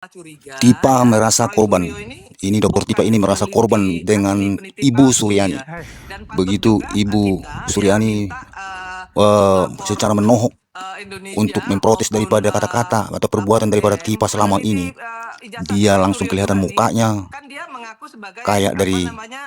Curiga Tipa ya merasa kalau Ibu korban. Rio ini Ini dokter Tipa bukan ini merasa korban peneliti tapi dengan penitip Ibu palsu Suryani. ya. Dan patut Begitu juga Ibu kita ya Suryani minta secara forum menohok untuk Indonesia memprotes maupun daripada kata-kata atau perbuatan daripada Kapten Tipa selama meneliti ini. ijazah Dia dari langsung Suryo kelihatan Pribadi. mukanya Kan dia mengaku sebagai kayak apa dari namanya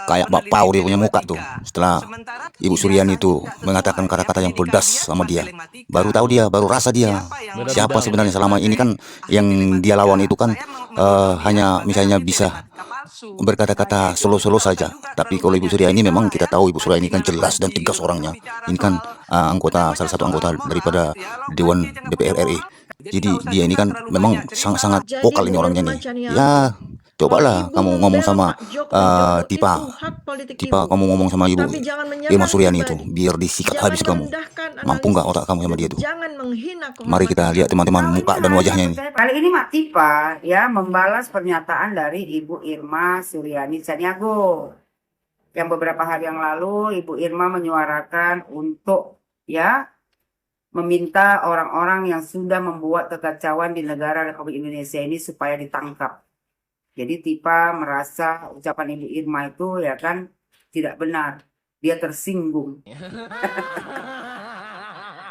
kayak Mbak peneliti Pau, dia punya muka tuh. telematika. Setelah Sementara Ibu Suryani ijazahnya itu tidak mengatakan sesuai ya, kata-kata yang pendidikan pedas dia sama bukan dia. Baru telematika. tahu dia, baru rasa dia Siapa yang Beda siapa bidang. sebenarnya mengajukan selama ini sebagai kan. Yang ahli dia lawan telematika? itu kan Saya menuduh dia hanya sebagai misalnya ahli bisa telematika palsu. Nah, berkata-kata jadi solo-solo nggak usah saja. juga Tapi terlalu kalau Ibu banyak Suryani cerita memang kita ya. tahu Ibu Hanya Suryani kan tinggal jelas dan ngaji tegas gitu ya, orangnya. bicara Ini kan soal anggota, salah namanya satu soal anggota moral daripada gitu ya. Kalau Dewan dia nggak punya DPR RI. moral, jadi nggak Jadi usah dia ini juga kan terlalu banyak memang cerita. sangat-sangat Jadi vokal Bu ini orangnya Irma nih. Caniago, Ya, kalau cobalah Ibu kamu ngomong membela sama Pak Joko Widodo itu Tipa. hak politik Tipa, Ibu. kamu ngomong sama Ibu Tapi jangan Irma menyerang Suryani itu, pribadi. biar disikat habis Jangan kamu. merendahkan Mampu nggak otak analisis. kamu sama dia Dan tuh? jangan menghina Mari kita kehormatan lihat kami. teman-teman Tahu ini muka dan hanya wajahnya ini. percaya kali ini Mak Tipa ya membalas pernyataan dari Ibu Irma Suryani Caniago yang beberapa hari yang lalu Ibu Irma menyuarakan untuk ya meminta orang-orang yang sudah membuat kekacauan di negara Republik Indonesia ini supaya ditangkap. Jadi Tipa merasa ucapan Ibu Irma itu ya kan tidak benar. Dia tersinggung.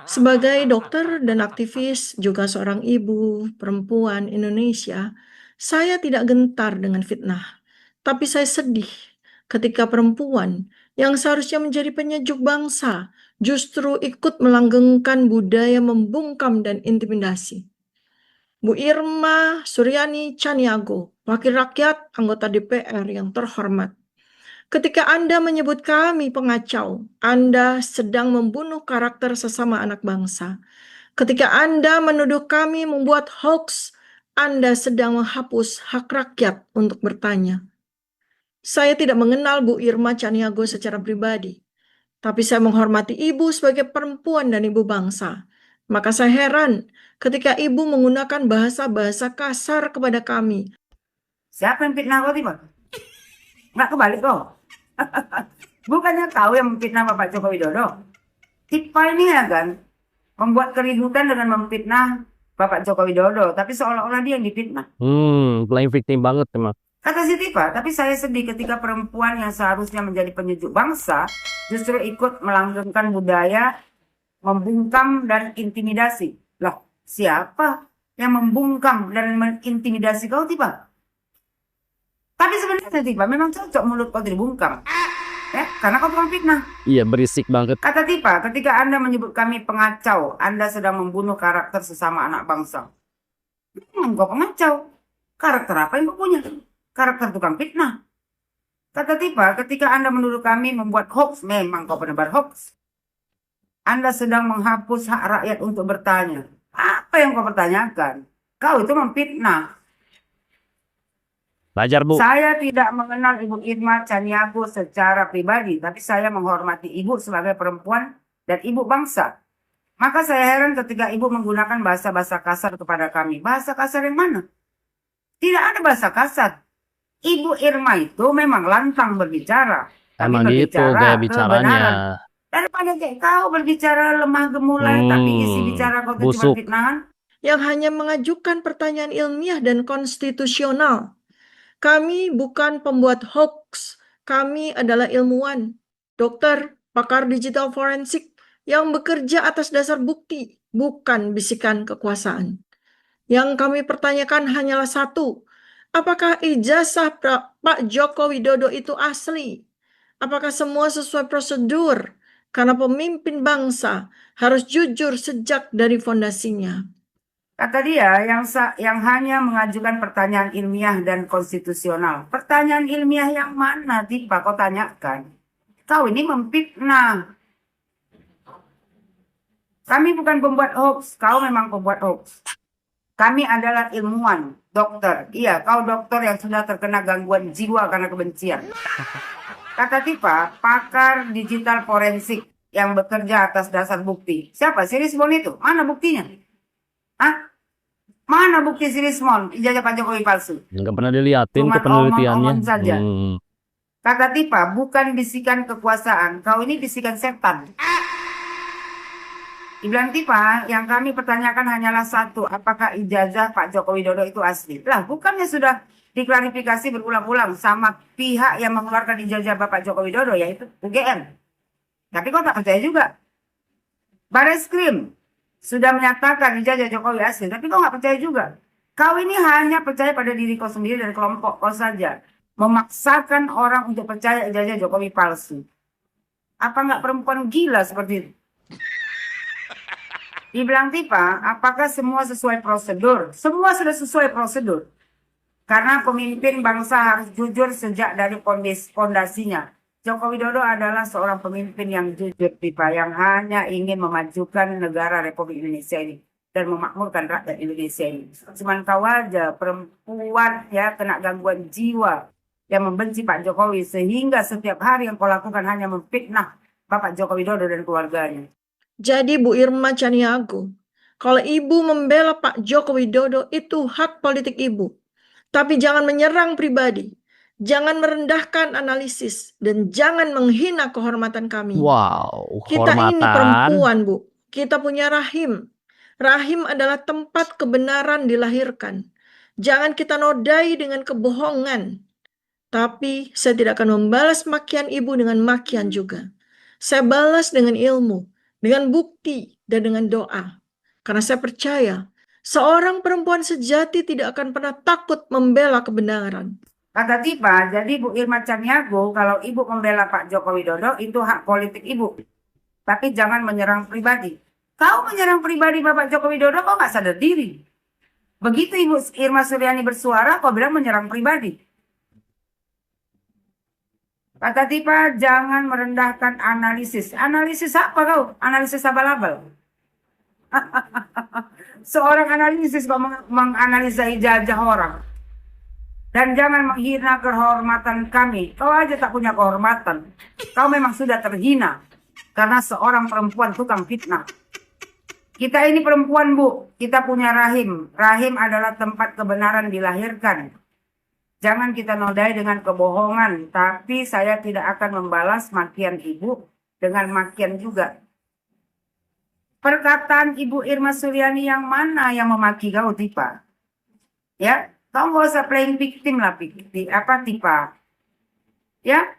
Sebagai dokter dan aktivis, juga seorang ibu perempuan Indonesia, saya tidak gentar dengan fitnah. Tapi saya sedih ketika perempuan yang seharusnya menjadi penyejuk bangsa justru ikut melanggengkan budaya membungkam dan intimidasi. Bu Irma Suryani Caniago, wakil rakyat anggota DPR yang terhormat. Ketika Anda menyebut kami pengacau, Anda sedang membunuh karakter sesama anak bangsa. Ketika Anda menuduh kami membuat hoax, Anda sedang menghapus hak rakyat untuk bertanya. Saya tidak mengenal Bu Irma Caniago secara pribadi, tapi saya menghormati Ibu sebagai perempuan dan ibu bangsa. Maka saya heran ketika Ibu menggunakan bahasa-bahasa kasar kepada kami. Siapa yang fitnah kau Tipa? Nggak kebalik kau. Bukannya kau yang memfitnah Bapak Joko Widodo. Tipa ini ya kan membuat keributan dengan memfitnah Bapak Joko Widodo, tapi seolah-olah dia yang difitnah. Playing victim banget emang. Kata si Tipa, tapi saya sedih ketika perempuan yang seharusnya menjadi penyejuk bangsa justru ikut melanggengkan budaya membungkam dan intimidasi. Loh, siapa yang membungkam dan mengintimidasi kau Tipa? Tapi sebenarnya Tipa memang cocok mulut kau dibungkam. Ya, karena kau tukang fitnah. Iya, berisik banget. Kata Tipa, ketika Anda menyebut kami pengacau, Anda sedang membunuh karakter sesama anak bangsa. Kau pengacau. Karakter apa yang kau punya? Karakter tukang fitnah. Kata Tipa, ketika Anda menuduh kami membuat hoax, memang kau penebar hoax. Anda sedang menghapus hak rakyat untuk bertanya. Apa yang kau pertanyakan? Kau itu memfitnah. Belajar, Bu. Saya tidak mengenal Ibu Irma Caniago secara pribadi, tapi saya menghormati Ibu sebagai perempuan dan ibu bangsa. Maka saya heran ketika Ibu menggunakan bahasa-bahasa kasar kepada kami. Bahasa kasar yang mana? Tidak ada bahasa kasar. Ibu Irma itu memang lantang berbicara. Tapi Emang gitu berbicara gaya kebenaran. bicaranya. Daripada kayak kau berbicara lemah gemulai, tapi isi bicara kau itu cuma busuk. fitnahan. Yang hanya mengajukan pertanyaan ilmiah dan konstitusional. Kami bukan pembuat hoax, kami adalah ilmuwan, dokter, pakar digital forensik yang bekerja atas dasar bukti, bukan bisikan kekuasaan. Yang kami pertanyakan hanyalah satu, apakah ijazah Pak Joko Widodo itu asli? Apakah semua sesuai prosedur? Karena pemimpin bangsa harus jujur sejak dari fondasinya. Kata dia yang hanya mengajukan pertanyaan ilmiah dan konstitusional. Pertanyaan ilmiah yang mana Tipa kau tanyakan? Kau ini memfitnah. Kami bukan pembuat hoax, kau memang pembuat hoax. Kami adalah ilmuwan, dokter. Iya, kau dokter yang sudah terkena gangguan jiwa karena kebencian. Kata Tipa, pakar digital forensik yang bekerja atas dasar bukti. Siapa? Si Rismon itu? Mana buktinya? Hah? Mana bukti si Rismon? Ijazah Pak Jokowi palsu. Nggak pernah diliatin Cuma ke penelitiannya. omong-omong saja. Kata Tipa, bukan bisikan kekuasaan. Kau ini bisikan setan. Dibilang Tipa, yang kami pertanyakan hanyalah satu, apakah ijazah Pak Joko Widodo itu asli? Lah, bukannya sudah diklarifikasi berulang-ulang sama pihak yang mengeluarkan ijazah Bapak Joko Widodo, yaitu UGM. Tapi kok tak percaya juga? Bareskrim sudah menyatakan ijazah Jokowi asli, tapi kok nggak percaya juga? Kau ini hanya percaya pada diri kau sendiri dan kelompok kau saja. Memaksakan orang untuk percaya ijazah Jokowi palsu. Apa nggak perempuan gila seperti itu? Dibilang Tipa, apakah semua sesuai prosedur? Semua sudah sesuai prosedur. Karena pemimpin bangsa harus jujur sejak dari fondasinya. Joko Widodo adalah seorang pemimpin yang jujur, Tipa, yang hanya ingin memajukan negara Republik Indonesia ini dan memakmurkan rakyat Indonesia ini. Cuman kau aja perempuan ya kena gangguan jiwa yang membenci Pak Jokowi sehingga setiap hari yang kau lakukan hanya memfitnah Bapak Joko Widodo dan keluarganya. Jadi Bu Irma Chaniago, kalau Ibu membela Pak Joko Widodo itu hak politik Ibu. Tapi jangan menyerang pribadi, jangan merendahkan analisis, dan jangan menghina kehormatan kami. Wow, Kita ini hormatan. perempuan, Bu. Kita punya rahim. Rahim adalah tempat kebenaran dilahirkan. Jangan kita nodai dengan kebohongan. Tapi saya tidak akan membalas makian Ibu dengan makian juga. Saya balas dengan ilmu, dengan bukti, dan dengan doa. Karena saya percaya, seorang perempuan sejati tidak akan pernah takut membela kebenaran. Kata Tipa, jadi Bu Irma Chaniago, kalau Ibu membela Pak Joko Widodo, itu hak politik Ibu. Tapi jangan menyerang pribadi. Kau menyerang pribadi Bapak Joko Widodo, kau nggak sadar diri. Begitu Ibu Irma Suryani bersuara, kau bilang menyerang pribadi. Kata Tipa, jangan merendahkan analisis. Analisis apa kau? Analisis abal-abal. Seorang analisis kok menganalisa ijazah orang. Dan jangan menghina kehormatan kami. Kau aja tak punya kehormatan. Kau memang sudah terhina. Karena seorang perempuan tukang fitnah. Kita ini perempuan, Bu. Kita punya rahim. Rahim adalah tempat kebenaran dilahirkan. Jangan kita nodai dengan kebohongan. Tapi saya tidak akan membalas makian Ibu dengan makian juga. Perkataan Ibu Irma Suryani yang mana yang memaki kau, Tipa? Ya, kau nggak usah playing victim lah, Tipa. Ya,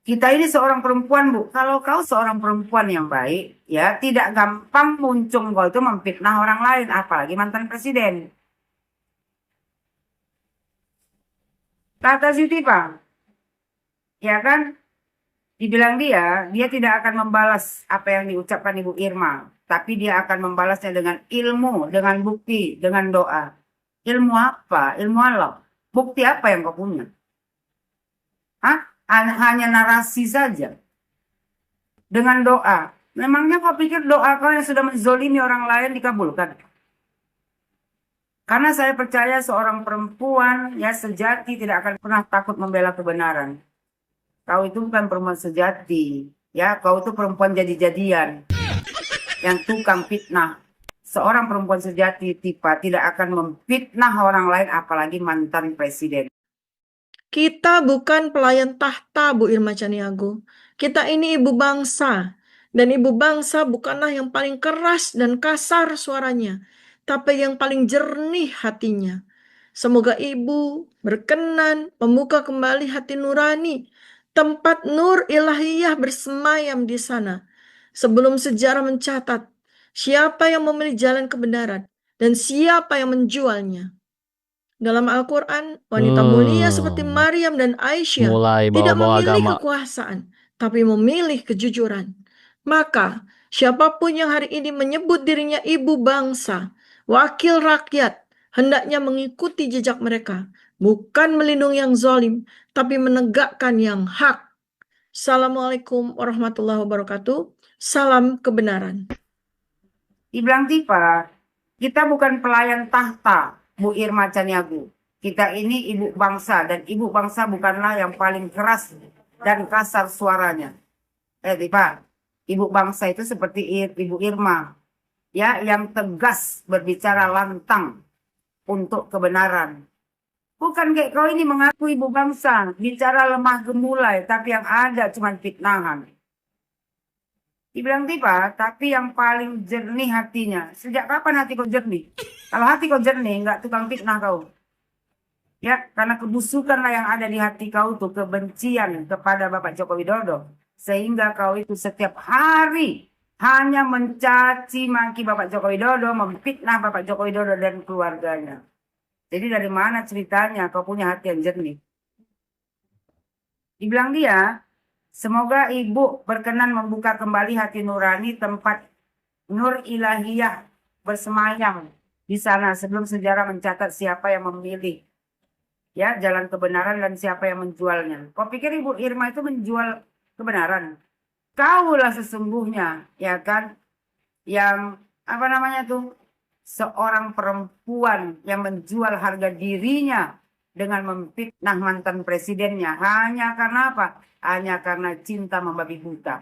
kita ini seorang perempuan, Bu. Kalau kau seorang perempuan yang baik, ya tidak gampang muncul kau itu memfitnah orang lain, apalagi mantan presiden. Kata si Tipa, ya kan? Dibilang dia tidak akan membalas apa yang diucapkan Ibu Irma. Tapi dia akan membalasnya dengan ilmu, dengan bukti, dengan doa. Ilmu apa? Ilmu Allah. Bukti apa yang kau punya? Hah? Hanya narasi saja. Dengan doa. Memangnya kau pikir doa kau yang sudah menzolimi orang lain dikabulkan? Karena saya percaya seorang perempuan ya sejati tidak akan pernah takut membela kebenaran. Kau itu bukan perempuan sejati, ya kau itu perempuan jadi-jadian yang tukang fitnah. Seorang perempuan sejati Tipa tidak akan memfitnah orang lain apalagi mantan presiden. Kita bukan pelayan tahta, Bu Irma Chaniago. Kita ini ibu bangsa. Dan ibu bangsa bukanlah yang paling keras dan kasar suaranya, tapi yang paling jernih hatinya. Semoga Ibu berkenan membuka kembali hati nurani, tempat nur ilahiyah bersemayam di sana. Sebelum sejarah mencatat siapa yang memilih jalan kebenaran dan siapa yang menjualnya. Dalam Al-Quran, wanita mulia seperti Maryam dan Aisyah Mulai tidak bawa-bawa memilih agama. kekuasaan, tapi memilih kejujuran. Maka, siapapun yang hari ini menyebut dirinya ibu bangsa, wakil rakyat, hendaknya mengikuti jejak mereka, bukan melindungi yang zalim, tapi menegakkan yang hak. Assalamualaikum warahmatullahi wabarakatuh. Salam kebenaran. Dibilang Tipa, kita bukan pelayan tahta, Bu Irma Chaniago. Kita ini ibu bangsa dan ibu bangsa bukanlah yang paling keras dan kasar suaranya. Tipa, ibu bangsa itu seperti Ibu Irma, ya yang tegas berbicara lantang untuk kebenaran. Bukan kayak kau ini mengaku ibu bangsa, bicara lemah gemulai, tapi yang ada cuma fitnahan. Dibilang Tipa, tapi yang paling jernih hatinya. Sejak kapan hati kau jernih? Kalau hati kau jernih, nggak tukang fitnah kau. Ya, karena kebusukanlah yang ada di hati kau tuh, kebencian kepada Bapak Joko Widodo. Sehingga kau itu setiap hari hanya mencaci maki Bapak Joko Widodo, memfitnah Bapak Joko Widodo dan keluarganya. Jadi dari mana ceritanya kau punya hati yang jernih? Dibilang dia, semoga ibu berkenan membuka kembali hati nurani tempat nur ilahiyah bersemayam di sana sebelum sejarah mencatat siapa yang memilih ya jalan kebenaran dan siapa yang menjualnya. Kau pikir Ibu Irma itu menjual kebenaran? Kaulah sesungguhnya ya kan yang apa namanya tuh seorang perempuan yang menjual harga dirinya dengan memfitnah mantan presidennya hanya karena apa? Hanya karena cinta membabi buta.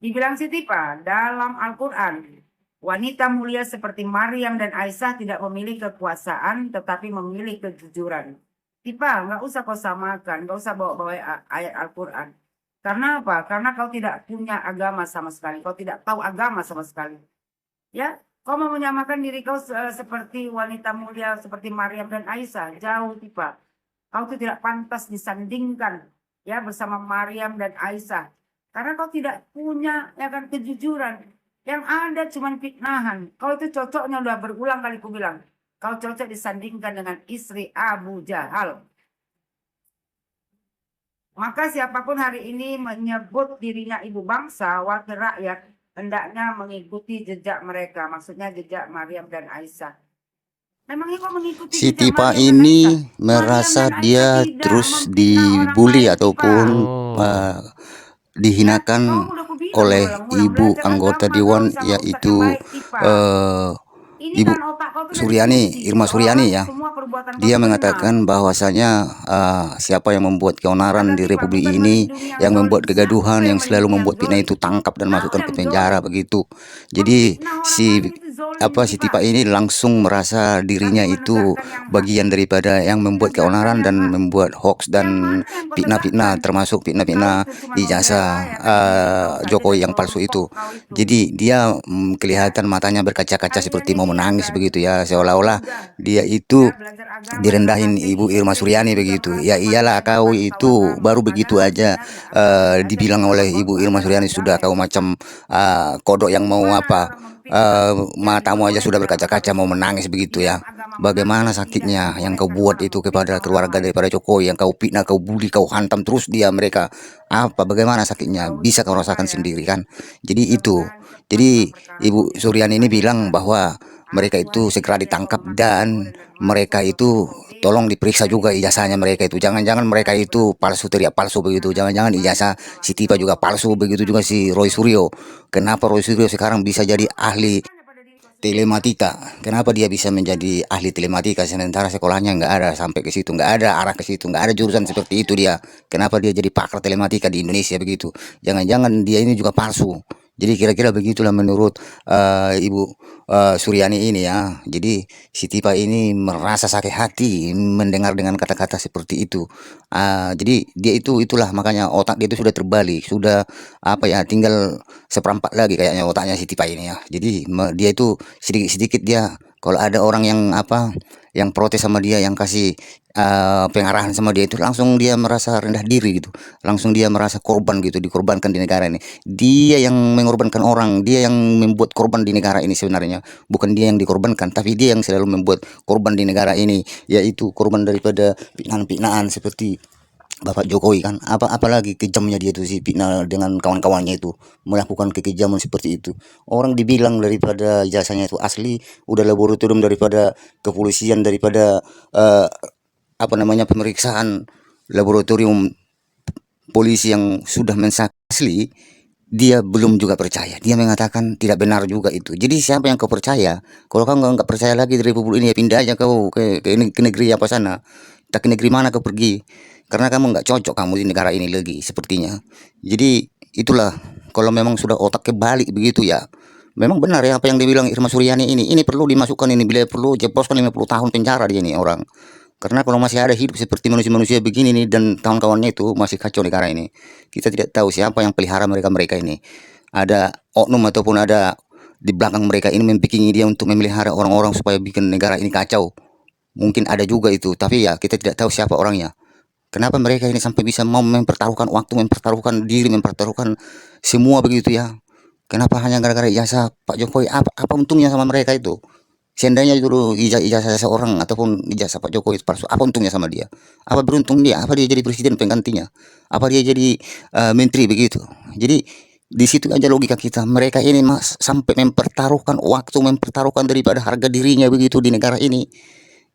Dibilang Siti Pak, dalam Al-Quran, wanita mulia seperti Maryam dan Aisyah tidak memilih kekuasaan tetapi memilih kejujuran. Tipa, nggak usah kau samakan, nggak usah bawa-bawa ayat Al-Quran. Karena apa? Karena kau tidak punya agama sama sekali, kau tidak tahu agama sama sekali. Ya, kau mau menyamakan diri kau seperti wanita mulia seperti Maryam dan Aisyah, jauh Tipa. Kau itu tidak pantas disandingkan ya bersama Maryam dan Aisyah. Karena kau tidak punya ya kan kejujuran. Yang ada cuma fitnahan. Kau itu cocoknya udah berulang kali ku bilang. Kau cocok disandingkan dengan istri Abu Jahal. Maka siapapun hari ini menyebut dirinya ibu bangsa, wakil rakyat, hendaknya mengikuti jejak mereka. Maksudnya jejak Maryam dan Aisyah. Memangnya kau mengikuti Si jejak Tipa Maryam dan ini Aisyah? merasa Maryam dan dia Aisyah tidak terus memfitnah orang dibully lain, ataupun Oh. uh, Ya, dihinakan kau udah kubilang oleh ulang-ulang ibu belajar anggota agama dewan kau sama ustadz yang yaitu baik Tipa. uh, Ini Ibu kan otak kau tuh dari Suryani, suci. Irma Suryani Seolah-olah ya. semua perbuatan kau Dia tuh benar. mengatakan bahwasanya siapa yang membuat keonaran Ada di Tipa, Republik bukan ini, melindungi yang yang zolim. membuat Siapa kegaduhan, yang yang selalu melindungi yang membuat fitnah itu zolim? tangkap dan Kau masukkan ke yang penjara zolim. begitu. Jadi Memfitnah orang si lain itu zolim si Tipa. Tipa ini langsung merasa dirinya Kamu itu menegakkan yang hak, bagian daripada yang membuat menegakkan keonaran yang dan hak. membuat hoax Yang dan mana yang kau fitnah-fitnah, tegakkan? termasuk Kau fitnah-fitnah itu cuma ijazah membela ya kan diri kau saja Jokowi dan yang palsu itu. kelompok kau itu. Jadi dia Ya, kelihatan matanya berkaca-kaca kalian seperti mau ini ya menangis kan begitu ya, kalau seolah-olah sudah dia itu ya belajar agama direndahin jangan Ibu Irma cengeng Suryani juga begitu. merasa Ya paling iyalah hebat kau tahu itu agama baru begitu padahal aja sebenarnya apa aja dibilang juga oleh kau Ibu itu Irma adalah Suryani sudah agama kau yang macam benar. kodok yang mau Mana ada apa orang memfitnah yang matamu aja diperbolehkan sudah dalam agama berkaca-kaca mau Islam? menangis Di begitu dalam ya. agama mana Bagaimana tidak sakitnya yang kau dibolehkan buat orang itu memfitnah kepada orang keluarga lain. daripada Jokowi, yang kau fitnah, kau bully, kau hantam terus dia mereka. Apa bagaimana sakitnya? Kau Bisa itu kau Tipa rasakan ya, sendiri kan. Jadi itu. mudah-mudahan cepatlah Jadi perkara kau Ibu Suryani ini bilang diselesaikan. bahwa mereka Aku itu hanya segera bisa ya kau ditangkap memakai dan Quran dan mereka masuk ke itu Kodim tolong diperiksa dan juga isi ijazahnya Quran mereka itu. dan Jangan-jangan mereka ijazah itu berarti. palsu, teriak palsu begitu. Jangan Jangan-jangan kembali ijazah salah si Tipa juga kau palsu begitu memfitnah juga si Roy Jokowi. Suryo. Kenapa Roy Suryo sekarang bisa jadi ahli Tanya pada diri kau sendiri. telematika? Kenapa dia bisa menjadi ahli telematika sementara sekolahnya nggak ada sampai ke situ, nggak ada arah ke situ, nggak ada jurusan seperti itu dia. Kenapa dia jadi pakar telematika di Indonesia begitu? Jangan-jangan dia ini juga palsu. Jadi kira-kira begitulah menurut Ibu Suryani ini ya. Jadi si Tipa ini merasa sakit hati mendengar dengan kata-kata seperti itu. Jadi dia itulah makanya otak dia itu sudah terbalik, sudah apa ya, tinggal seperempat lagi kayaknya otaknya si Tipa ini ya. Jadi dia itu sedikit-sedikit dia kalau ada orang yang apa yang protes sama dia, yang kasih pengarahan sama dia, itu langsung dia merasa rendah diri gitu, langsung dia merasa korban gitu, dikorbankan di negara ini. Dia yang mengorbankan orang, dia yang membuat korban di negara ini sebenarnya, bukan dia yang dikorbankan, tapi dia yang selalu membuat korban di negara ini, yaitu korban daripada fitnah-fitnahan seperti Bapak Jokowi kan. Apalagi kejamnya dia tuh si Fitnah dengan kawan-kawannya itu melakukan kekejaman seperti itu. Orang dibilang daripada jasanya itu asli, udah laboratorium daripada kepolisian, daripada apa namanya pemeriksaan laboratorium polisi yang sudah mensah asli, dia belum juga percaya. Dia mengatakan tidak benar juga itu. Jadi siapa yang kau percaya? Kalau kau nggak percaya lagi dari Republik ini, ya pindah aja kau ke negeri apa sana. Tak ke negeri mana kau pergi? Karena kamu nggak cocok kamu di negara ini lagi sepertinya. Jadi itulah, kalau memang sudah otak kebalik begitu ya. Memang benar ya apa yang dibilang Irma Suryani ini perlu dimasukkan ini, bila perlu jebloskan 50 tahun penjara dia nih orang. Karena kalau masih ada hidup seperti manusia-manusia begini nih dan kawan-kawannya itu masih kacau negara ini. Kita tidak tahu siapa yang pelihara mereka-mereka ini. Ada oknum ataupun ada di belakang mereka ini membikingi dia untuk memelihara orang-orang supaya bikin negara ini kacau. Mungkin ada juga itu, tapi ya kita tidak tahu siapa orangnya. Kenapa mereka ini sampai bisa mau mempertaruhkan waktu, mempertaruhkan diri, mempertaruhkan semua begitu ya? Kenapa hanya gara-gara ijazah Pak Jokowi? Apa untungnya sama mereka itu? Seandainya dulu ijazah seseorang ataupun ijazah Pak Jokowi itu palsu, apa untungnya sama dia? Apa beruntung dia? Apa dia jadi presiden penggantinya? Apa dia jadi menteri begitu? Jadi di situ aja logika kita. Mereka ini sampai mempertaruhkan waktu, mempertaruhkan daripada harga dirinya begitu di negara ini.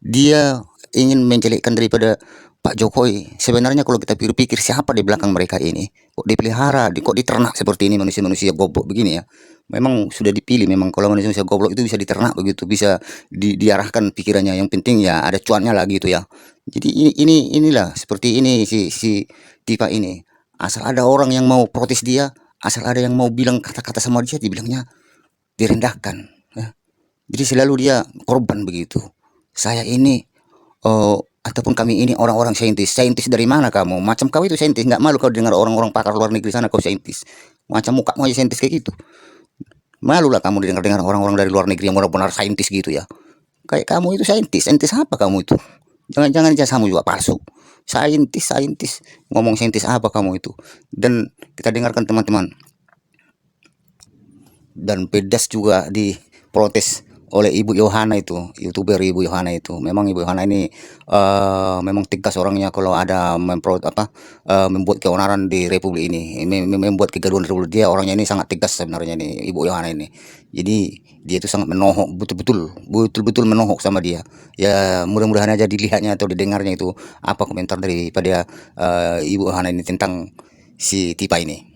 Dia ingin menjelekkan daripada Pak Jokowi. Sebenarnya kalau kita pikir-pikir siapa di belakang mereka ini? Kok dipelihara, kok diternak seperti ini manusia-manusia goblok begini ya? Memang sudah dipilih. Memang kalau manusia goblok itu bisa diternak begitu, bisa diarahkan pikirannya. Yang penting ya ada cuannya lah gitu ya. Jadi inilah seperti ini si Tifa ini. Asal ada orang yang mau protes dia, asal ada yang mau bilang kata-kata sama dia, dibilangnya direndahkan. Ya. Jadi selalu dia korban begitu. Saya ini ataupun kami ini orang-orang saintis dari mana kamu? Macam kau itu saintis, nggak malu kau dengar orang-orang pakar luar negeri sana kau saintis. Macam muka mau saintis kayak gitu. Malulah kamu dengar orang-orang dari luar negeri yang benar-benar saintis gitu ya. Kayak kamu itu saintis apa kamu itu? Jangan-jangan ijazahmu juga palsu. Saintis, ngomong saintis apa kamu itu? Dan kita dengarkan teman-teman. Dan pedas juga diprotes oleh Ibu Yohana itu, YouTuber Ibu Yohana itu. Memang Ibu Yohana ini memang tegas orangnya kalau ada membuat keonaran di Republik ini, membuat kegaduhan di Republik. Dia orangnya ini sangat tegas sebenarnya nih Ibu Yohana ini. Jadi dia itu sangat menohok, betul-betul menohok sama dia. Ya mudah-mudahan aja dilihatnya atau didengarnya itu apa komentar daripada Ibu Yohana ini tentang si Tifa ini.